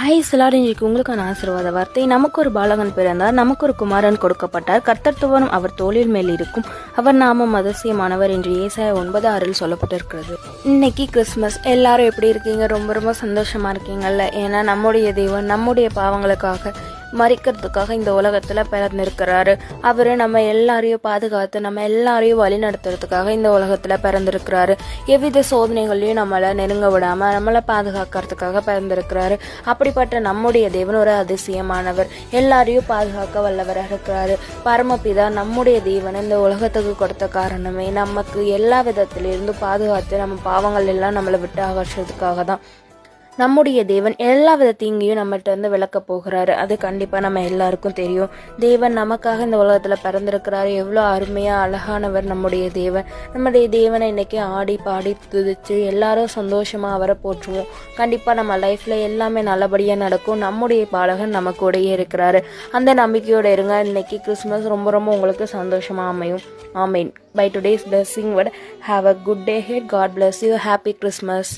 Highs எல்லாரும் இன்றைக்கு உங்களுக்கான ஆசீர்வாத வார்த்தை. நமக்கு ஒரு பாலகன் பிறந்தார், நமக்கு ஒரு குமாரன் கொடுக்கப்பட்டார், கர்த்தத்துவம் அவர் தோளில் மேல் இருக்கும், அவர் நாமம் அதிசயமானவர் என்று ஏசாயா 9:6 சொல்லப்பட்டிருக்கிறது. இன்னைக்கு கிறிஸ்மஸ். எல்லாரும் எப்படி இருக்கீங்க? ரொம்ப ரொம்ப சந்தோஷமா இருக்கீங்கல்ல? ஏன்னா நம்முடைய தேவன் நம்முடைய பாவங்களுக்காக மறிக்கிறதுக்காக இந்த உலகத்துல பிறந்திருக்கிறாரு. அவரு நம்ம எல்லாரையும் பாதுகாத்து நம்ம எல்லாரையும் வழி நடத்துறதுக்காக இந்த உலகத்துல பிறந்திருக்கிறாரு. எவ்வித சோதனைகளையும் நம்மளை நெருங்க விடாம நம்மளை பாதுகாக்கிறதுக்காக பிறந்திருக்கிறாரு. அப்படிப்பட்ட நம்முடைய தேவன் ஒரு அதிசயமானவர், எல்லாரையும் பாதுகாக்க வல்லவராக இருக்கிறாரு. பரமபிதா நம்முடைய தேவன் இந்த உலகத்துக்கு கொடுத்த காரணமே நமக்கு எல்லா விதத்திலிருந்து பாதுகாத்து நம்ம பாவங்கள் எல்லாம் நம்மளை விட்டு அகற்றுறதுக்காக தான். நம்முடைய தேவன் எல்லா வித தீங்கையும் நம்மகிட்ட இருந்து விளக்க போகிறாரு. அது கண்டிப்பா நம்ம எல்லாருக்கும் தெரியும். தேவன் நமக்காக இந்த உலகத்துல பிறந்திருக்கிறாரு. எவ்வளோ அருமையா அழகானவர் நம்முடைய தேவன். நம்முடைய தேவனை இன்னைக்கு ஆடி பாடி துதிச்சு எல்லாரும் சந்தோஷமா அவரை போற்றுவோம். கண்டிப்பா நம்ம லைஃப்ல எல்லாமே நல்லபடியா நடக்கும். நம்முடைய பாலகன் நம்ம கூடயே இருக்கிறாரு. அந்த நம்பிக்கையோட இருங்க. இன்னைக்கு கிறிஸ்மஸ் ரொம்ப ரொம்ப உங்களுக்கு சந்தோஷமா அமையும். ஆமீன். By today's blessing word, have a good day ahead. God bless you. Happy Christmas.